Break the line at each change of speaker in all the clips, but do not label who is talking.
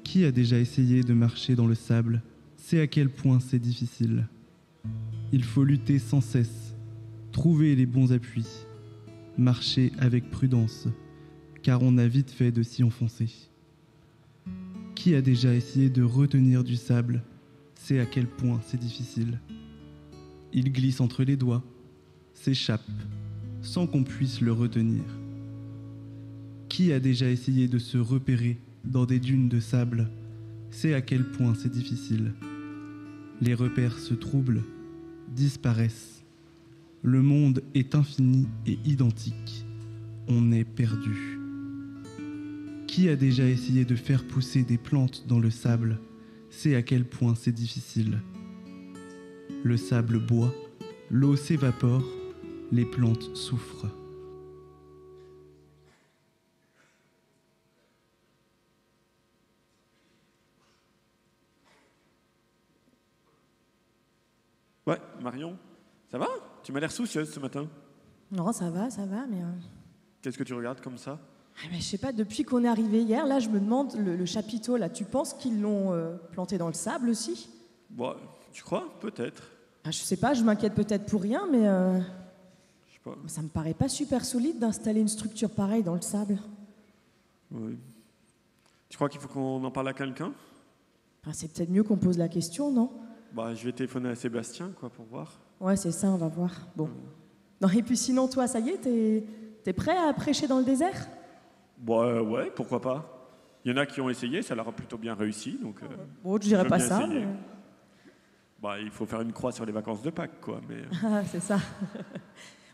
Qui a déjà essayé de marcher dans le sable sait à quel point c'est difficile. Il faut lutter sans cesse, trouver les bons appuis, marcher avec prudence, car on a vite fait de s'y enfoncer. Qui a déjà essayé de retenir du sable sait à quel point c'est difficile. Il glisse entre les doigts, s'échappe, sans qu'on puisse le retenir. Qui a déjà essayé de se repérer dans des dunes de sable sait à quel point c'est difficile. Les repères se troublent, disparaissent. Le monde est infini et identique. On est perdu. Qui a déjà essayé de faire pousser des plantes dans le sable sait à quel point c'est difficile. Le sable boit, l'eau s'évapore, les plantes souffrent.
Ouais, Marion, ça va? Tu m'as l'air soucieuse ce matin.
Non, ça va, mais...
Qu'est-ce que tu regardes comme ça?
mais je sais pas, depuis qu'on est arrivé hier, là, je me demande, le chapiteau, là, tu penses qu'ils l'ont planté dans le sable aussi?
Bon, tu crois? Peut-être.
Je sais pas, je m'inquiète peut-être pour rien, mais...
Je sais pas.
Ça me paraît pas super solide d'installer une structure pareille dans le sable.
Oui. Tu crois qu'il faut qu'on en parle à quelqu'un?
C'est peut-être mieux qu'on pose la question, non?
Bah, je vais téléphoner à Sébastien, quoi, pour voir.
Ouais, c'est ça, on va voir. Bon. Non, et puis sinon, toi, ça y est, t'es prêt à prêcher dans le désert?
Bah, ouais, pourquoi pas. Il y en a qui ont essayé, ça leur a plutôt bien réussi, donc...
Bon, je dirais pas ça, mais...
Bah, il faut faire une croix sur les vacances de Pâques, quoi, mais...
Ah, c'est ça.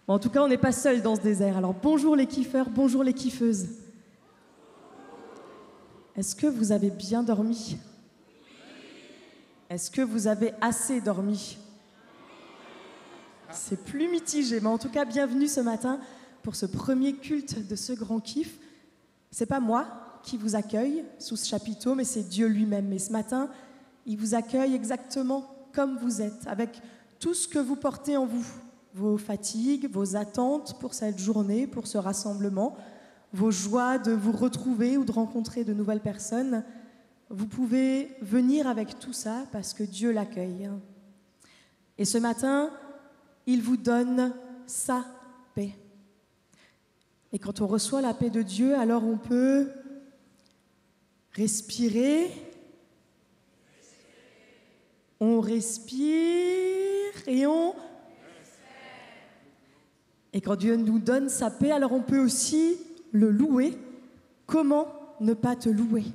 Bon, en tout cas, on n'est pas seuls dans ce désert. Alors, bonjour les kiffeurs, bonjour les kiffeuses. Est-ce que vous avez bien dormi? Est-ce que vous avez assez dormi? C'est plus mitigé, mais en tout cas, bienvenue ce matin pour ce premier culte de ce grand kiff. C'est pas moi qui vous accueille sous ce chapiteau, mais c'est Dieu lui-même. Et ce matin, il vous accueille exactement comme vous êtes, avec tout ce que vous portez en vous, vos fatigues, vos attentes pour cette journée, pour ce rassemblement, vos joies de vous retrouver ou de rencontrer de nouvelles personnes. Vous pouvez venir avec tout ça parce que Dieu l'accueille. Et ce matin, il vous donne sa paix. Et quand on reçoit la paix de Dieu, alors on peut respirer. On respire et on... Et quand Dieu nous donne sa paix, alors on peut aussi le louer. Comment ne pas te louer ?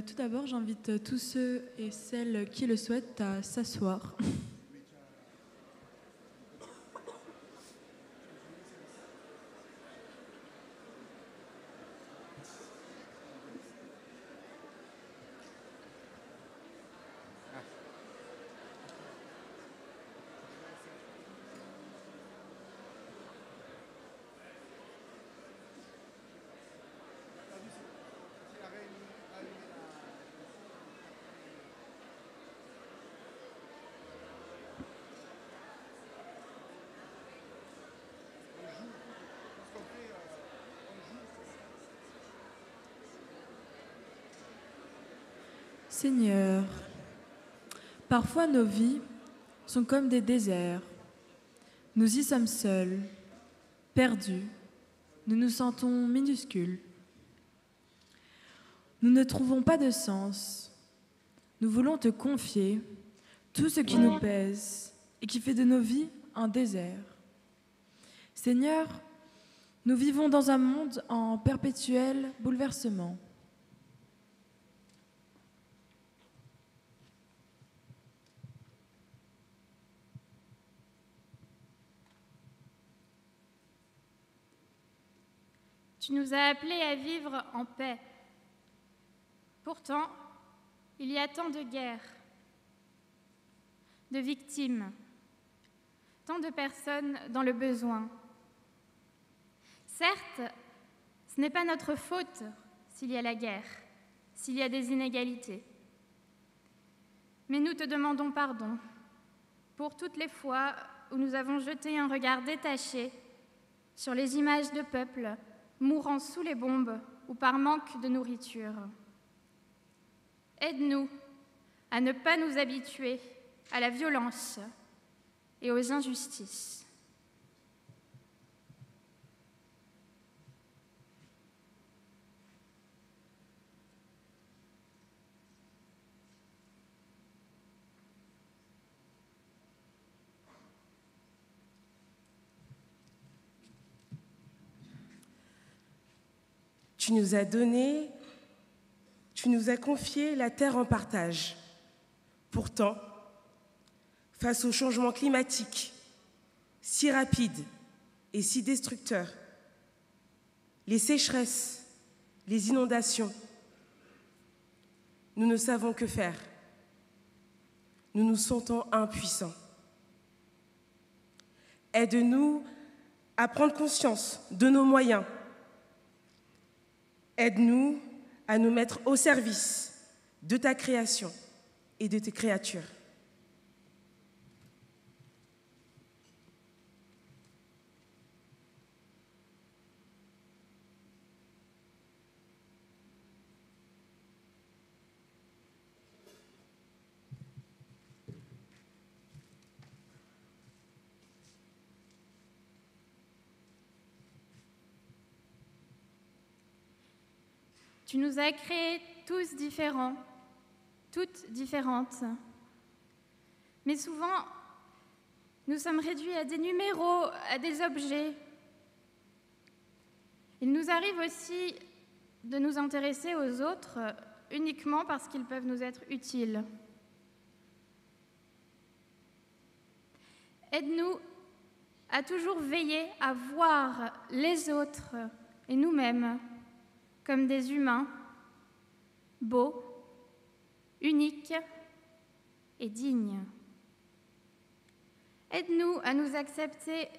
Tout d'abord, j'invite tous ceux et celles qui le souhaitent à s'asseoir. Seigneur, parfois nos vies sont comme des déserts. Nous y sommes seuls, perdus. Nous nous sentons minuscules. Nous ne trouvons pas de sens. Nous voulons te confier tout ce qui nous pèse et qui fait de nos vies un désert. Seigneur, nous vivons dans un monde en perpétuel bouleversement.
Tu nous as appelés à vivre en paix. Pourtant, il y a tant de guerres, de victimes, tant de personnes dans le besoin. Certes, ce n'est pas notre faute s'il y a la guerre, s'il y a des inégalités. Mais nous te demandons pardon pour toutes les fois où nous avons jeté un regard détaché sur les images de peuples mourant sous les bombes ou par manque de nourriture. Aide-nous à ne pas nous habituer à la violence et aux injustices.
Tu nous as confié la terre en partage. Pourtant, face au changement climatique, si rapide et si destructeur, les sécheresses, les inondations, nous ne savons que faire. Nous nous sentons impuissants. Aide-nous à prendre conscience de nos moyens. Aide-nous à nous mettre au service de ta création et de tes créatures.
Tu nous as créés tous différents, toutes différentes. Mais souvent, nous sommes réduits à des numéros, à des objets. Il nous arrive aussi de nous intéresser aux autres uniquement parce qu'ils peuvent nous être utiles. Aide-nous à toujours veiller à voir les autres et nous-mêmes comme des humains, beaux, uniques et dignes. Aide-nous à nous accepter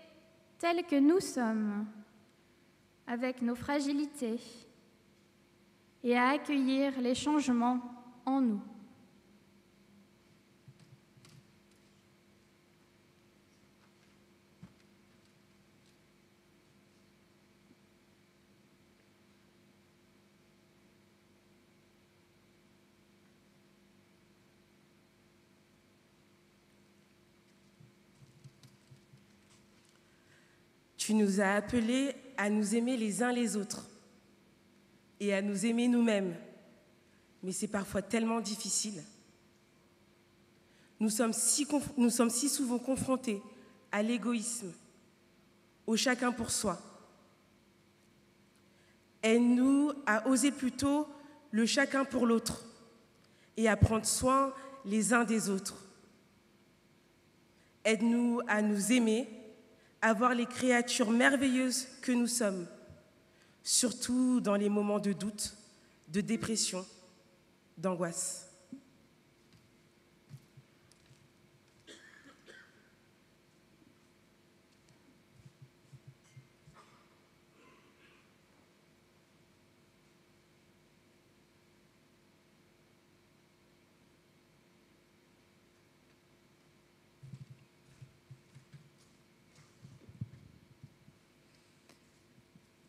tels que nous sommes, avec nos fragilités, et à accueillir les changements en nous.
Tu nous as appelés à nous aimer les uns les autres et à nous aimer nous-mêmes. Mais c'est parfois tellement difficile. Nous sommes si souvent confrontés à l'égoïsme, au chacun pour soi. Aide-nous à oser plutôt le chacun pour l'autre, et à prendre soin les uns des autres. Aide-nous à nous aimer, à voir les créatures merveilleuses que nous sommes, surtout dans les moments de doute, de dépression, d'angoisse.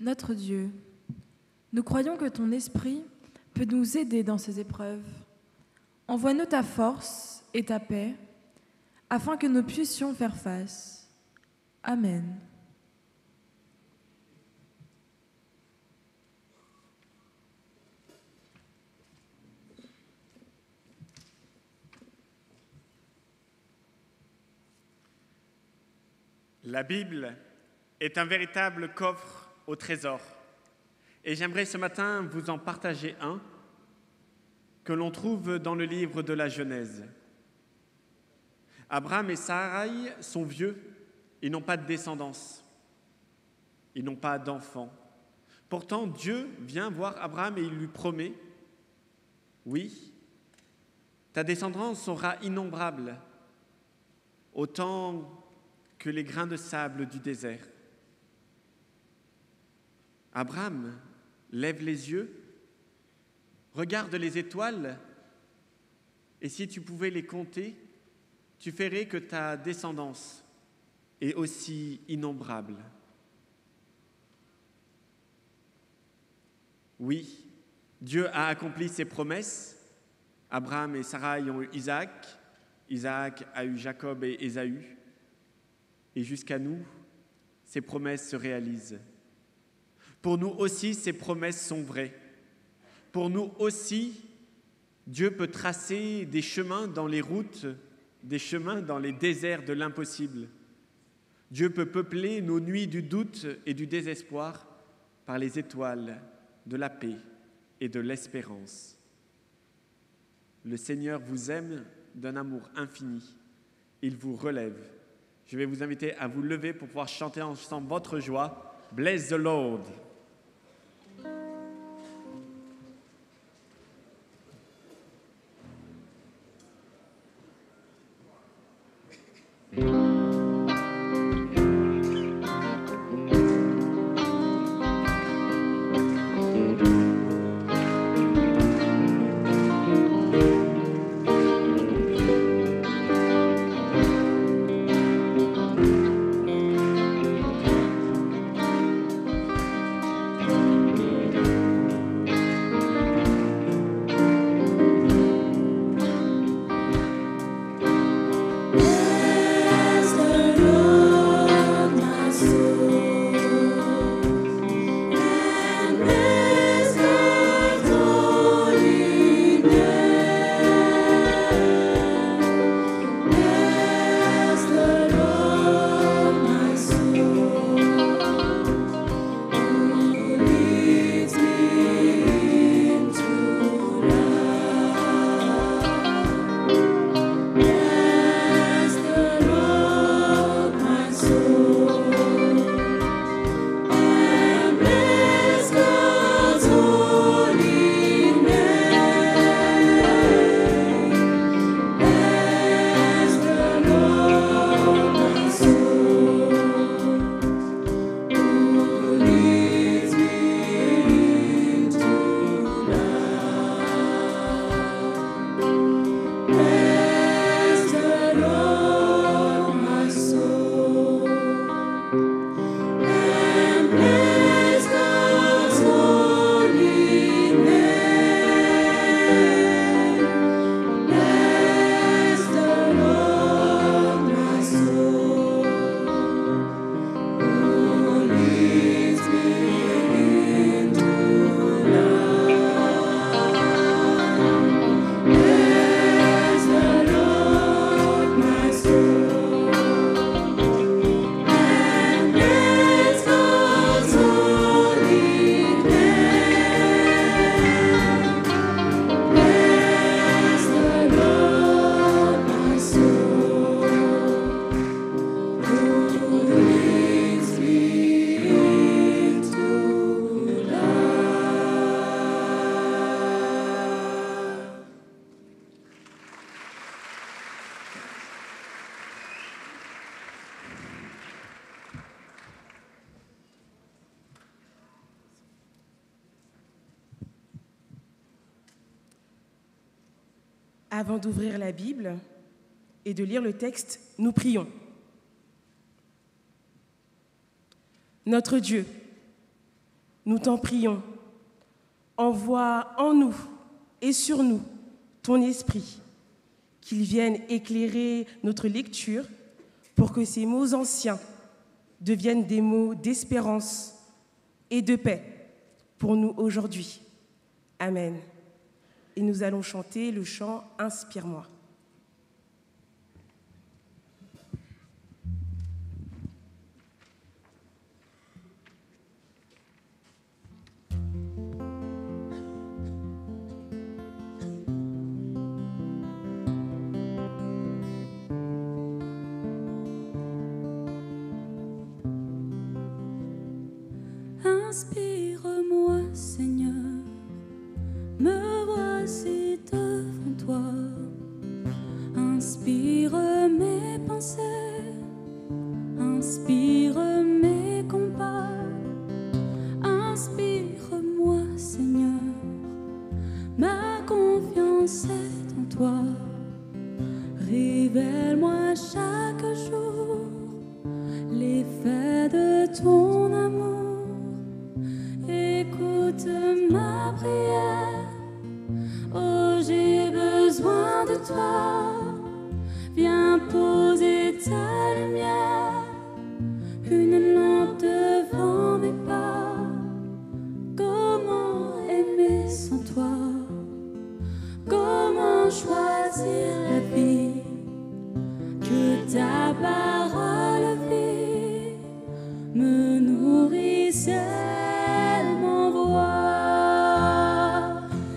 Notre Dieu, nous croyons que ton esprit peut nous aider dans ces épreuves. Envoie-nous ta force et ta paix, afin que nous puissions faire face. Amen.
La Bible est un véritable coffre au trésor. Et j'aimerais ce matin vous en partager un que l'on trouve dans le livre de la Genèse. Abraham et Sarai sont vieux, ils n'ont pas de descendance, ils n'ont pas d'enfants. Pourtant, Dieu vient voir Abraham et il lui promet, oui, ta descendance sera innombrable, autant que les grains de sable du désert. Abraham lève les yeux, regarde les étoiles, et si tu pouvais les compter, tu verrais que ta descendance est aussi innombrable. Oui, Dieu a accompli ses promesses. Abraham et Sarai ont eu Isaac, Isaac a eu Jacob et Ésaü, et jusqu'à nous, ces promesses se réalisent. Pour nous aussi, ces promesses sont vraies. Pour nous aussi, Dieu peut tracer des chemins dans les routes, des chemins dans les déserts de l'impossible. Dieu peut peupler nos nuits du doute et du désespoir par les étoiles de la paix et de l'espérance. Le Seigneur vous aime d'un amour infini. Il vous relève. Je vais vous inviter à vous lever pour pouvoir chanter ensemble votre joie. Bless the Lord.
Avant d'ouvrir la Bible et de lire le texte, nous prions. Notre Dieu, nous t'en prions, envoie en nous et sur nous ton esprit, qu'il vienne éclairer notre lecture pour que ces mots anciens deviennent des mots d'espérance et de paix pour nous aujourd'hui. Amen. Et nous allons chanter le chant « Inspire-moi ».
Inspire-moi, Seigneur, me voici devant toi. Inspire mes pensées, inspire mes combats. Inspire-moi, Seigneur, ma confiance est en toi. Révèle-moi chaque jour l'effet de ton amour. Écoute ma prière, oh j'ai besoin de toi. Viens poser ta lumière, une lampe devant mes pas. Comment aimer sans toi? Comment choisir la vie? Que ta parole vie me nourrisse.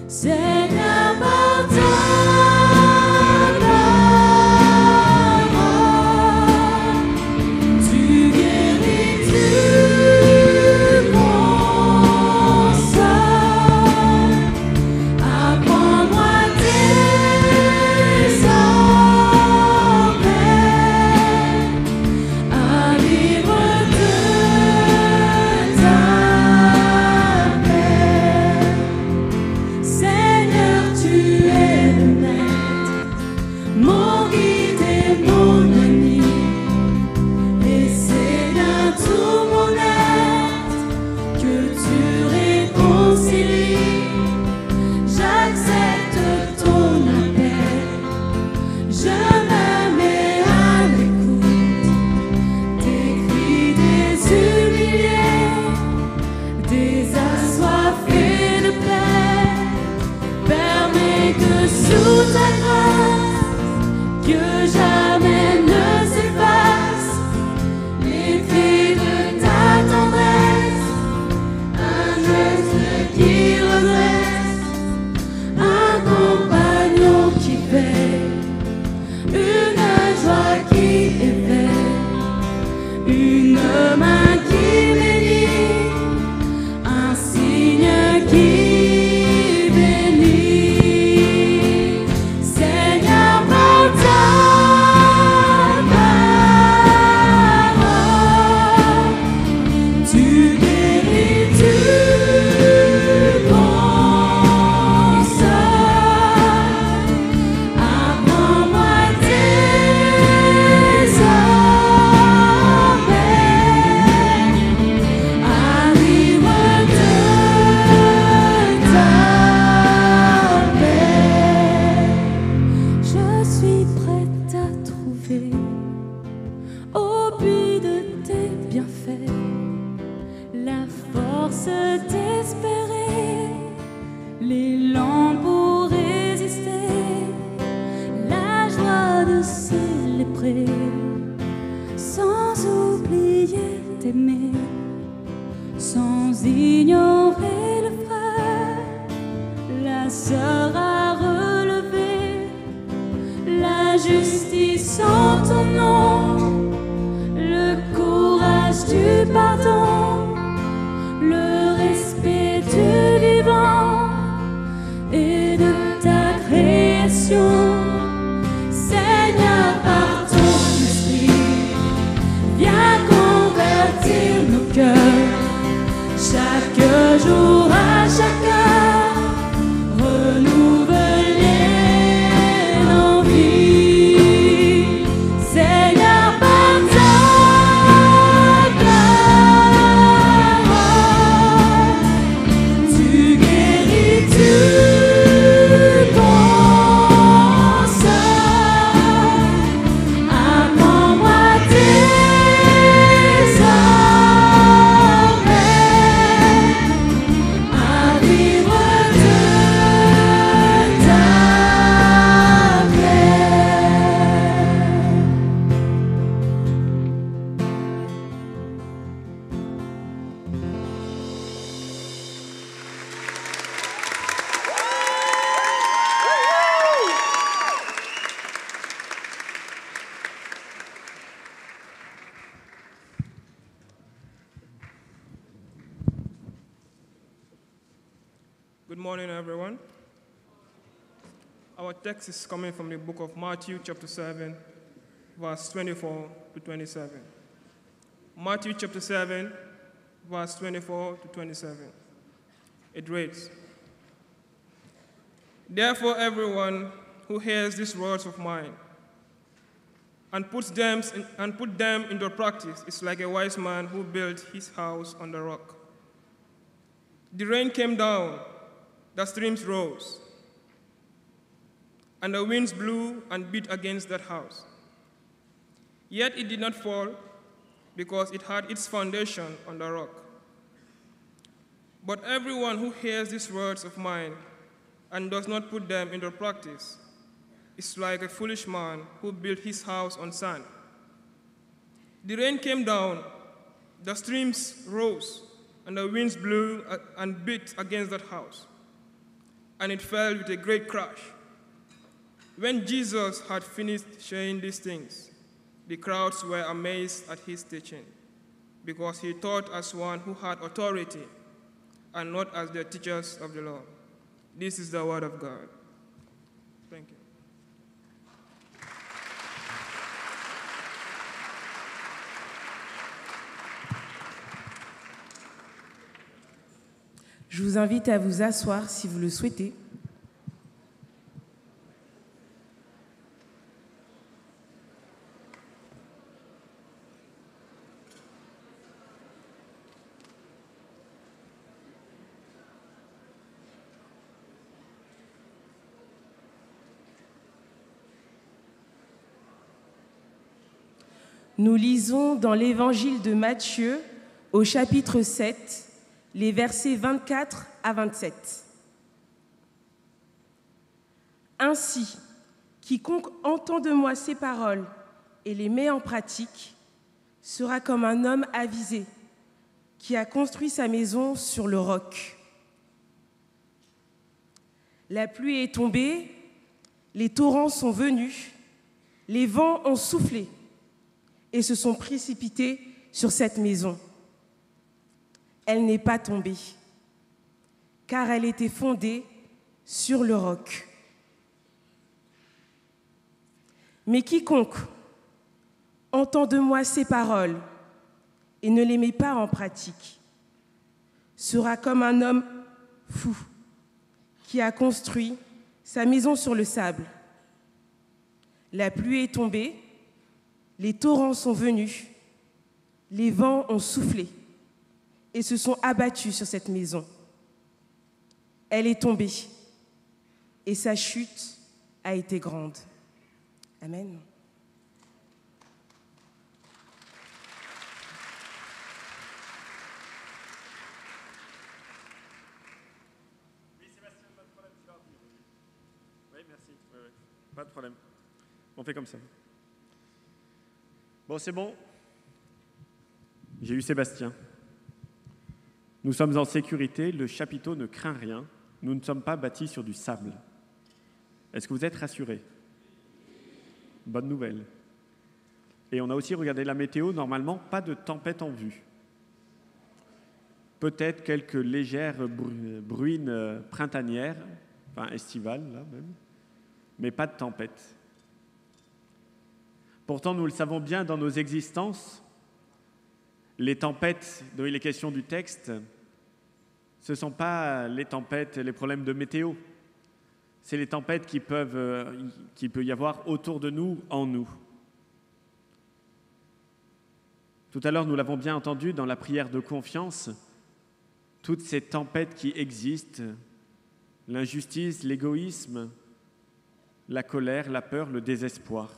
Seigneur, par ta parole, tu guéris, tu consoles. Apprends-moi désormais à vivre de ta paix. Seigneur, tu es le maître, mon guide et mon ami, et c'est dans tout mon être que tu réconcilies. J'accepte ton appel, je me mets à l'écoute des cris des humiliés, des assoiffés de paix. Permets que sous ta grâce, que jamais ne s'efface l'effet de ta tendresse, un geste qui redresse, un compagnon qui fait, une joie qui éveille, une main qui bénit, un signe qui bénit. Seigneur, par ta parole, tu guéris, tu consoles. Apprends-moi désormais à vivre de ta paix. Je suis prête à trouver au puits de tes bienfaits la force d'espérer, l'élan pour résister, la joie de célébrer, sans oublier d'aimer, sans ignorer le frère, la sœur à relever, la justice en ton nom, le courage du pardon, le respect du vivant et de ta création. Seigneur, par ton esprit, viens convertir nos cœurs, chaque jour à chaque heure, renouveler
text is coming from the book of Matthew, chapter 7, verse 24 to 27. Matthew chapter 7, verse 24 to 27. It reads, "Therefore everyone who hears these words of mine and put them into practice is like a wise man who built his house on the rock. The rain came down, the streams rose, and the winds blew and beat against that house. Yet it did not fall, because it had its foundation on the rock. But everyone who hears these words of mine and does not put them into practice is like a foolish man who built his house on sand. The rain came down, the streams rose, and the winds blew and beat against that house, and it fell with a great crash. When Jesus had finished saying these things, the crowds were amazed at his teaching, because he taught as one who had authority and not as the teachers of the law. This is the word of God." Thank you.
Je vous invite à vous asseoir si vous le souhaitez. Nous lisons dans l'évangile de Matthieu, au chapitre 7, les versets 24 à 27. « Ainsi, quiconque entend de moi ces paroles et les met en pratique sera comme un homme avisé qui a construit sa maison sur le roc. La pluie est tombée, les torrents sont venus, les vents ont soufflé et se sont précipités sur cette maison. Elle n'est pas tombée, car elle était fondée sur le roc. Mais quiconque entend de moi ces paroles et ne les met pas en pratique sera comme un homme fou qui a construit sa maison sur le sable. La pluie est tombée, les torrents sont venus, les vents ont soufflé et se sont abattus sur cette maison. Elle est tombée et sa chute a été grande. » Amen.
Oui, Sébastien, pas de problème, tu vas revenir. Oui, merci. Oui. Pas de problème. On fait comme ça. Bon, c'est bon. J'ai eu Sébastien. Nous sommes en sécurité, le chapiteau ne craint rien. Nous ne sommes pas bâtis sur du sable. Est-ce que vous êtes rassurés ? Bonne nouvelle. Et on a aussi regardé la météo, normalement, pas de tempête en vue. Peut-être quelques légères bruines printanières, enfin estivales là même, mais pas de tempête. Pourtant, nous le savons bien dans nos existences, les tempêtes dont il est question du texte, ce ne sont pas les tempêtes, les problèmes de météo. C'est les tempêtes qu'il peut y avoir autour de nous, en nous. Tout à l'heure, nous l'avons bien entendu dans la prière de confiance, toutes ces tempêtes qui existent, l'injustice, l'égoïsme, la colère, la peur, le désespoir.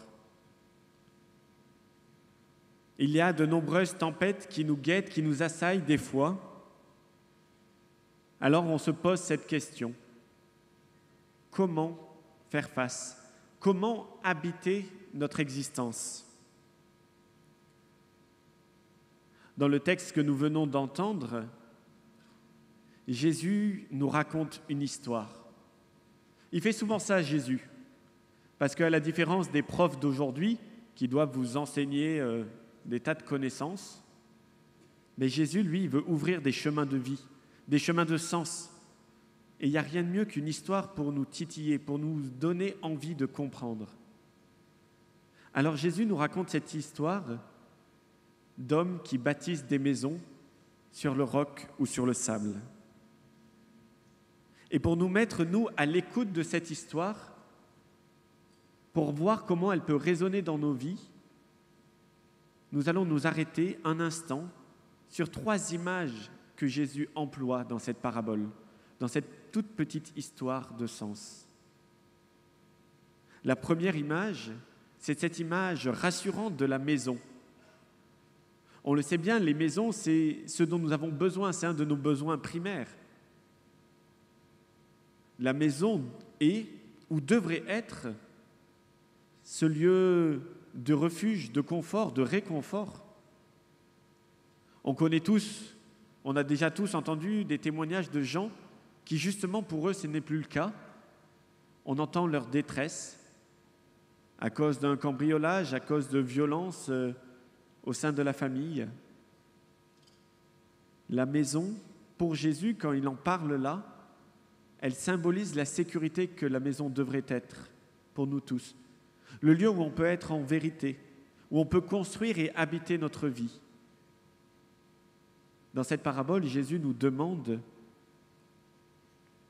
Il y a de nombreuses tempêtes qui nous guettent, qui nous assaillent des fois. Alors on se pose cette question. Comment faire face ? Comment habiter notre existence ? Dans le texte que nous venons d'entendre, Jésus nous raconte une histoire. Il fait souvent ça, Jésus, parce qu'à la différence des profs d'aujourd'hui qui doivent vous enseigner des tas de connaissances, mais Jésus, lui, il veut ouvrir des chemins de vie, des chemins de sens. Et il n'y a rien de mieux qu'une histoire pour nous titiller, pour nous donner envie de comprendre. Alors Jésus nous raconte cette histoire d'hommes qui bâtissent des maisons sur le roc ou sur le sable. Et pour nous mettre, nous, à l'écoute de cette histoire, pour voir comment elle peut résonner dans nos vies, nous allons nous arrêter un instant sur 3 images que Jésus emploie dans cette parabole, dans cette toute petite histoire de sens. La première image, c'est cette image rassurante de la maison. On le sait bien, les maisons, c'est ce dont nous avons besoin, c'est un de nos besoins primaires. La maison est, ou devrait être, ce lieu de refuge, de confort, de réconfort. On connaît tous, on a déjà tous entendu des témoignages de gens qui, justement, pour eux, ce n'est plus le cas. On entend leur détresse à cause d'un cambriolage, à cause de violences au sein de la famille. La maison, pour Jésus, quand il en parle là, elle symbolise la sécurité que la maison devrait être pour nous tous. Le lieu où on peut être en vérité, où on peut construire et habiter notre vie. Dans cette parabole, Jésus nous demande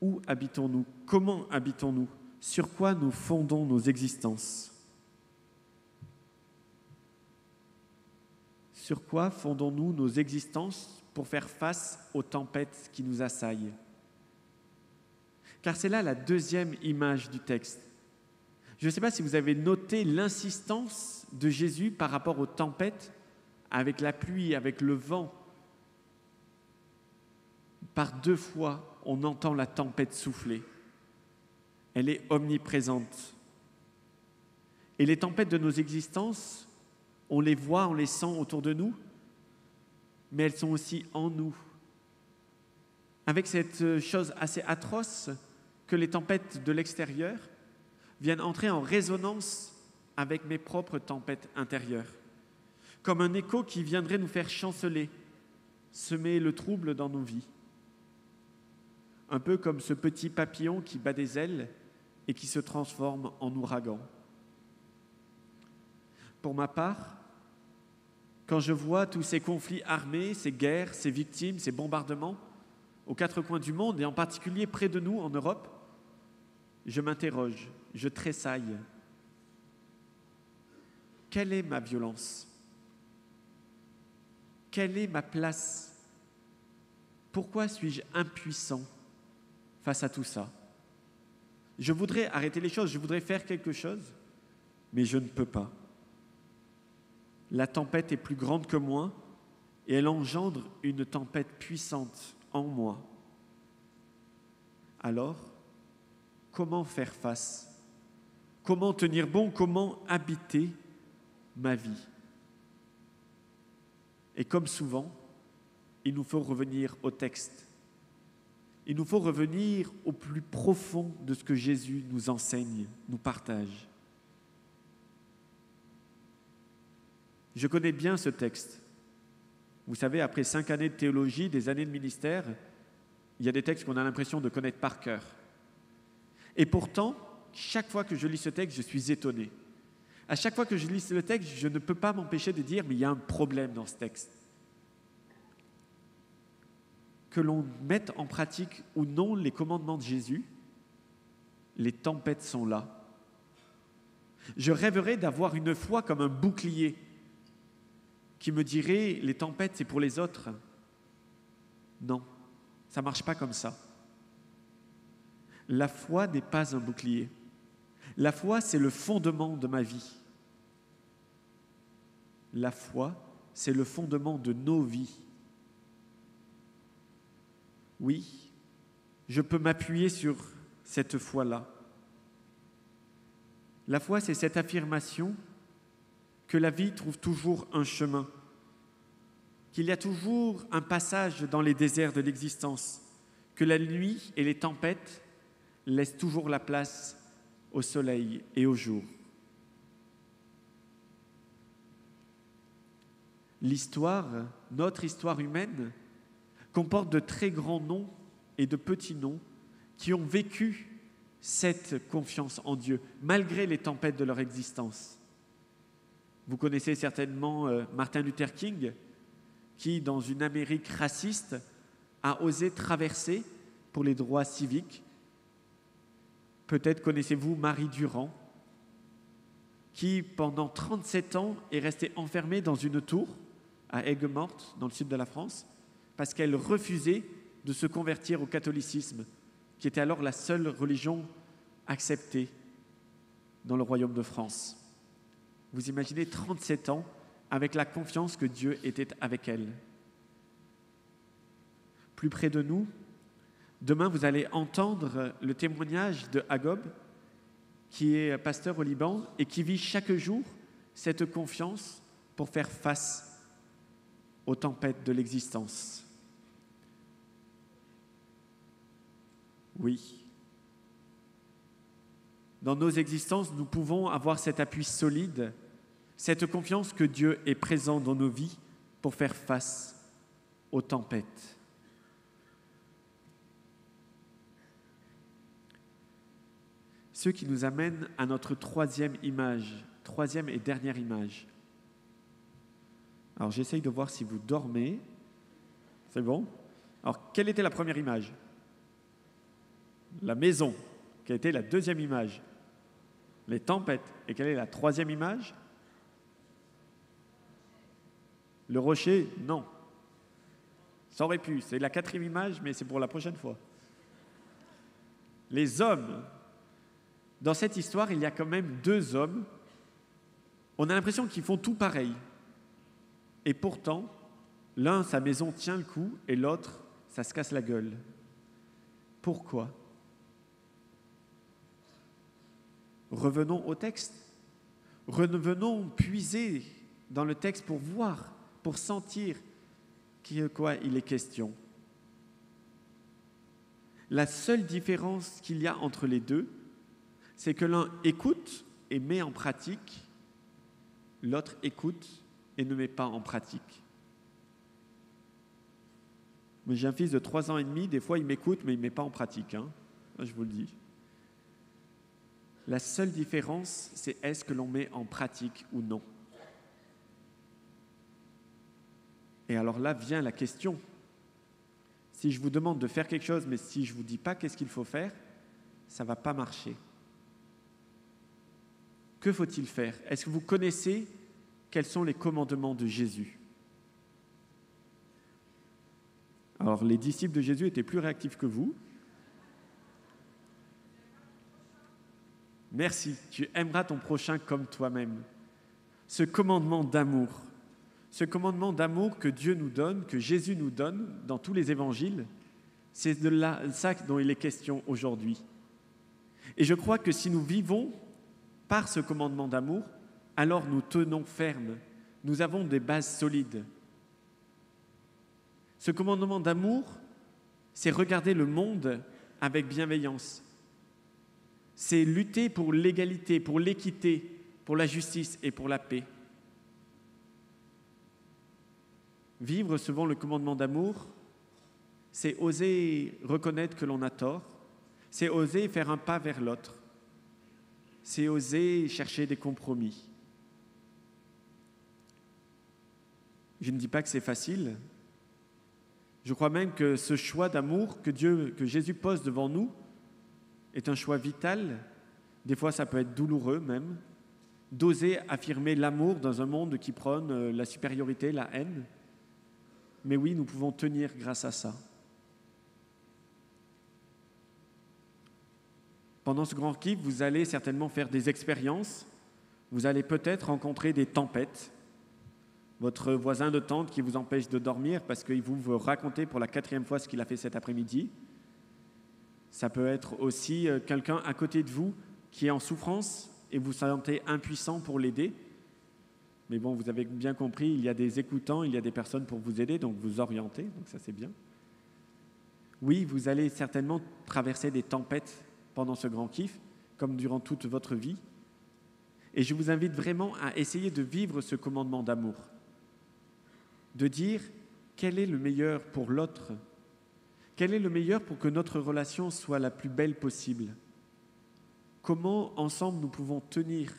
où habitons-nous, comment habitons-nous, sur quoi nous fondons nos existences. Sur quoi fondons-nous nos existences pour faire face aux tempêtes qui nous assaillent? Car c'est là la deuxième image du texte. Je ne sais pas si vous avez noté l'insistance de Jésus par rapport aux tempêtes, avec la pluie, avec le vent. Par 2 fois, on entend la tempête souffler. Elle est omniprésente. Et les tempêtes de nos existences, on les voit, on les sent autour de nous, mais elles sont aussi en nous. Avec cette chose assez atroce que les tempêtes de l'extérieur viennent entrer en résonance avec mes propres tempêtes intérieures, comme un écho qui viendrait nous faire chanceler, semer le trouble dans nos vies. Un peu comme ce petit papillon qui bat des ailes et qui se transforme en ouragan. Pour ma part, quand je vois tous ces conflits armés, ces guerres, ces victimes, ces bombardements aux 4 coins du monde et en particulier près de nous en Europe, je m'interroge, je tressaille. Quelle est ma violence? Quelle est ma place? Pourquoi suis-je impuissant face à tout ça? Je voudrais arrêter les choses, je voudrais faire quelque chose, mais je ne peux pas. La tempête est plus grande que moi et elle engendre une tempête puissante en moi. Alors, comment faire face? Comment tenir bon? Comment habiter ma vie? Et comme souvent, il nous faut revenir au texte. Il nous faut revenir au plus profond de ce que Jésus nous enseigne, nous partage. Je connais bien ce texte. Vous savez, après 5 années de théologie, des années de ministère, il y a des textes qu'on a l'impression de connaître par cœur. Et pourtant, chaque fois que je lis ce texte, je suis étonné. À chaque fois que je lis le texte, je ne peux pas m'empêcher de dire, mais il y a un problème dans ce texte. Que l'on mette en pratique ou non les commandements de Jésus, les tempêtes sont là. Je rêverais d'avoir une foi comme un bouclier qui me dirait, les tempêtes, c'est pour les autres. Non, ça ne marche pas comme ça. La foi n'est pas un bouclier. La foi, c'est le fondement de ma vie. La foi, c'est le fondement de nos vies. Oui, je peux m'appuyer sur cette foi-là. La foi, c'est cette affirmation que la vie trouve toujours un chemin, qu'il y a toujours un passage dans les déserts de l'existence, que la nuit et les tempêtes laissent toujours la place au soleil et au jour. L'histoire, notre histoire humaine, comporte de très grands noms et de petits noms qui ont vécu cette confiance en Dieu, malgré les tempêtes de leur existence. Vous connaissez certainement Martin Luther King, qui, dans une Amérique raciste, a osé traverser pour les droits civiques. Peut-être connaissez-vous Marie Durand, qui, pendant 37 ans, est restée enfermée dans une tour à Aigues-Mortes, dans le sud de la France, parce qu'elle refusait de se convertir au catholicisme, qui était alors la seule religion acceptée dans le royaume de France. Vous imaginez 37 ans avec la confiance que Dieu était avec elle. Plus près de nous, demain vous allez entendre le témoignage de Hagob, qui est pasteur au Liban et qui vit chaque jour cette confiance pour faire face aux tempêtes de l'existence. Oui. Dans nos existences, nous pouvons avoir cet appui solide, cette confiance que Dieu est présent dans nos vies pour faire face aux tempêtes. Ce qui nous amène à notre troisième et dernière image. Alors j'essaye de voir si vous dormez. C'est bon? Alors quelle était la première image? La maison. Quelle était la deuxième image? Les tempêtes. Et quelle est la troisième image? Le rocher? Non. Ça aurait pu. C'est la quatrième image, mais c'est pour la prochaine fois. Les hommes. Dans cette histoire, il y a quand même deux hommes. On a l'impression qu'ils font tout pareil. Et pourtant, l'un, sa maison tient le coup, et l'autre, ça se casse la gueule. Pourquoi? Revenons au texte. Revenons puiser dans le texte pour voir, pour sentir de quoi il est question. La seule différence qu'il y a entre les deux, c'est que l'un écoute et met en pratique, l'autre écoute et ne met pas en pratique. Mais j'ai un fils de 3 ans et demi, des fois il m'écoute, mais il ne met pas en pratique, hein. Je vous le dis. La seule différence, c'est est-ce que l'on met en pratique ou non. Et alors là vient la question. Si je vous demande de faire quelque chose, mais si je ne vous dis pas qu'est-ce qu'il faut faire, ça ne va pas marcher. Que faut-il faire? Est-ce que vous connaissez quels sont les commandements de Jésus? Alors, les disciples de Jésus étaient plus réactifs que vous. Merci, tu aimeras ton prochain comme toi-même. Ce commandement d'amour que Dieu nous donne, que Jésus nous donne dans tous les évangiles, c'est de ça dont il est question aujourd'hui. Et je crois que si nous vivons par ce commandement d'amour, alors nous tenons ferme, nous avons des bases solides. Ce commandement d'amour, c'est regarder le monde avec bienveillance. C'est lutter pour l'égalité, pour l'équité, pour la justice et pour la paix. Vivre selon le commandement d'amour, c'est oser reconnaître que l'on a tort, c'est oser faire un pas vers l'autre, c'est oser chercher des compromis. Je ne dis pas que c'est facile. Je crois même que ce choix d'amour que Jésus pose devant nous est un choix vital. Des fois, ça peut être douloureux même, d'oser affirmer l'amour dans un monde qui prône la supériorité, la haine. Mais oui, nous pouvons tenir grâce à ça. Pendant ce grand kiff, vous allez certainement faire des expériences. Vous allez peut-être rencontrer des tempêtes. Votre voisin de tente qui vous empêche de dormir parce qu'il vous raconter pour la 4e fois ce qu'il a fait cet après-midi. Ça peut être aussi quelqu'un à côté de vous qui est en souffrance et vous vous sentez impuissant pour l'aider. Mais bon, vous avez bien compris, il y a des écoutants, il y a des personnes pour vous aider, donc vous orienter, donc ça c'est bien. Oui, vous allez certainement traverser des tempêtes pendant ce grand kiff, comme durant toute votre vie. Et je vous invite vraiment à essayer de vivre ce commandement d'amour. De dire quel est le meilleur pour l'autre, Quel est le meilleur pour que notre relation soit la plus belle possible? Comment ensemble nous pouvons tenir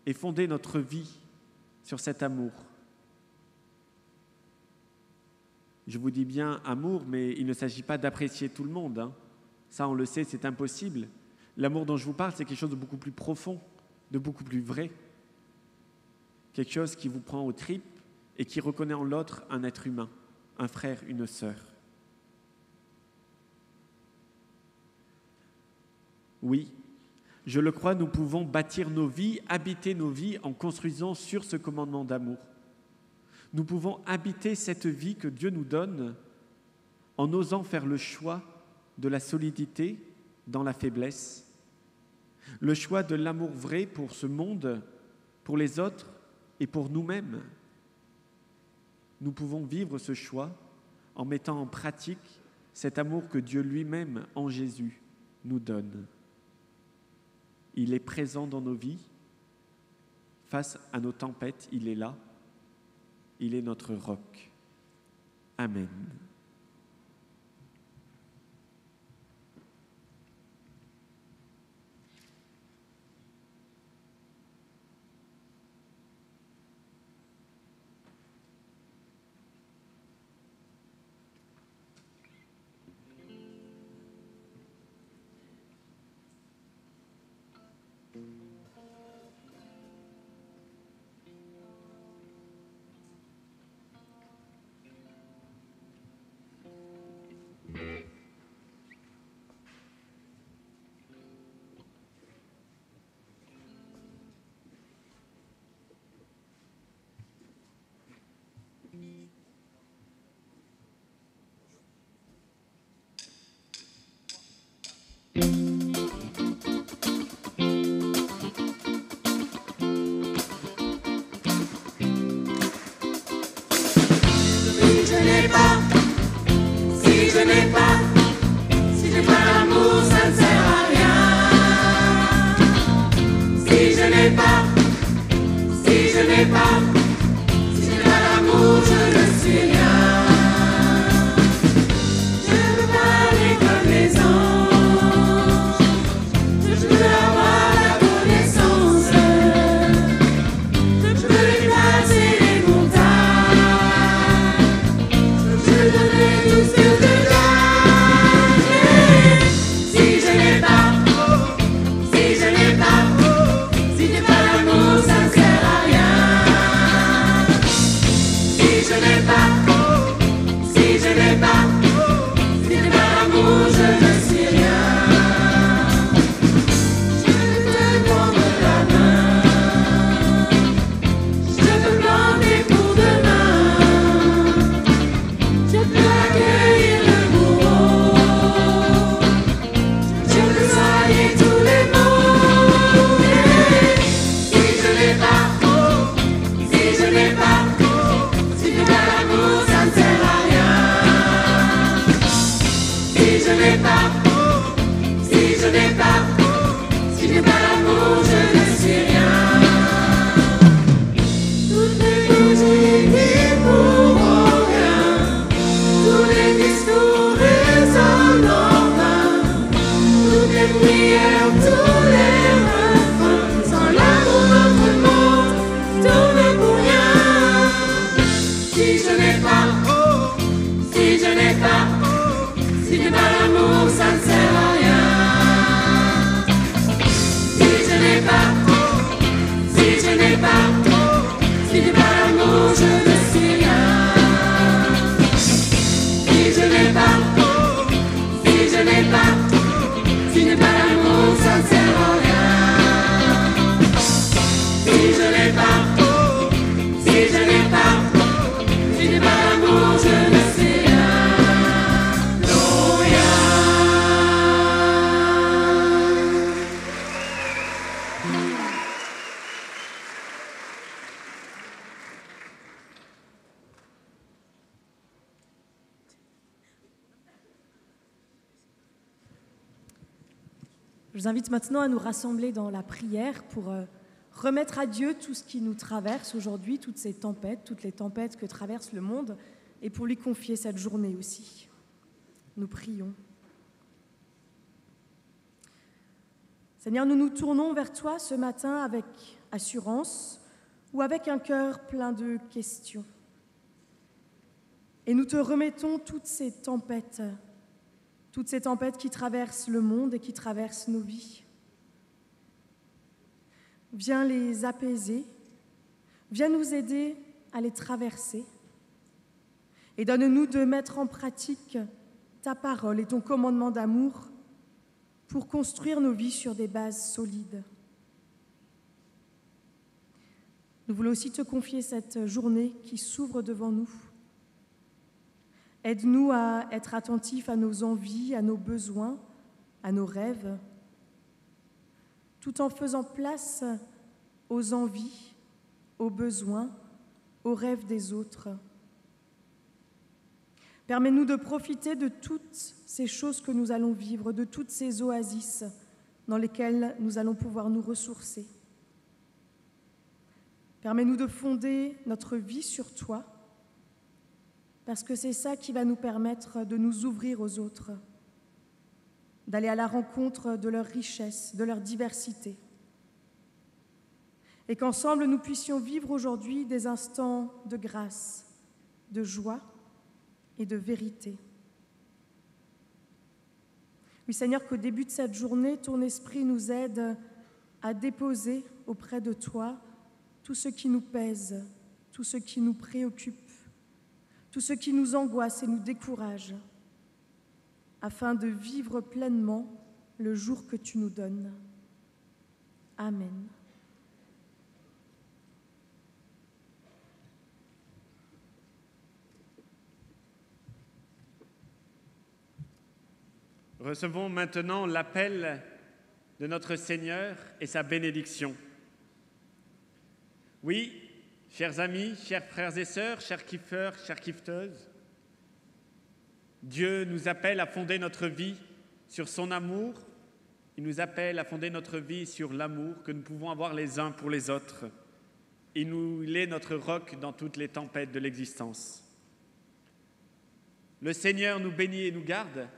et fonder notre vie sur cet amour? Je vous dis bien amour, mais il ne s'agit pas d'apprécier tout le monde, hein. Ça, on le sait, c'est impossible. L'amour dont je vous parle, c'est quelque chose de beaucoup plus profond, de beaucoup plus vrai. Quelque chose qui vous prend aux tripes et qui reconnaît en l'autre un être humain, un frère, une sœur. Oui, je le crois, nous pouvons bâtir nos vies, habiter nos vies en construisant sur ce commandement d'amour. Nous pouvons habiter cette vie que Dieu nous donne en osant faire le choix de la solidité dans la faiblesse, le choix de l'amour vrai pour ce monde, pour les autres et pour nous-mêmes. Nous pouvons vivre ce choix en mettant en pratique cet amour que Dieu lui-même, en Jésus, nous donne. Il est présent dans nos vies. Face à nos tempêtes, il est là. Il est notre roc. Amen.
Je vous invite maintenant à nous rassembler dans la prière pour remettre à Dieu tout ce qui nous traverse aujourd'hui, toutes ces tempêtes, toutes les tempêtes que traverse le monde, et pour lui confier cette journée aussi. nous prions. Seigneur, nous nous tournons vers toi ce matin avec assurance ou avec un cœur plein de questions. Et nous te remettons toutes ces tempêtes qui traversent le monde et qui traversent nos vies. Viens les apaiser, viens nous aider à les traverser et donne-nous de mettre en pratique ta parole et ton commandement d'amour pour construire nos vies sur des bases solides. Nous voulons aussi te confier cette journée qui s'ouvre devant nous. Aide-nous à être attentifs à nos envies, à nos besoins, à nos rêves, tout en faisant place aux envies, aux besoins, aux rêves des autres. Permets-nous de profiter de toutes ces choses que nous allons vivre, de toutes ces oasis dans lesquelles nous allons pouvoir nous ressourcer. Permets-nous de fonder notre vie sur toi, parce que c'est ça qui va nous permettre de nous ouvrir aux autres, d'aller à la rencontre de leur richesse, de leur diversité. Et qu'ensemble, nous puissions vivre aujourd'hui des instants de grâce, de joie et de vérité. Oui, Seigneur, qu'au début de cette journée, ton esprit nous aide à déposer auprès de toi tout ce qui nous pèse, tout ce qui nous préoccupe, tout ce qui nous angoisse et nous décourage, afin de vivre pleinement le jour que tu nous donnes. Amen.
Recevons maintenant l'appel de notre Seigneur et sa bénédiction. Oui, chers amis, chers frères et sœurs, chers kiffeurs, chères kiffeteuses, Dieu nous appelle à fonder notre vie sur son amour. Il nous appelle à fonder notre vie sur l'amour que nous pouvons avoir les uns pour les autres. Il est notre roc dans toutes les tempêtes de l'existence. Le Seigneur nous bénit et nous garde.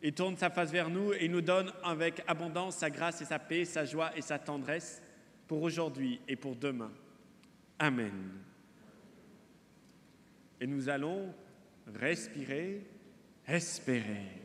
Il tourne sa face vers nous et nous donne avec abondance sa grâce et sa paix, sa joie et sa tendresse pour aujourd'hui et pour demain. Amen. Et nous allons respirer, espérer.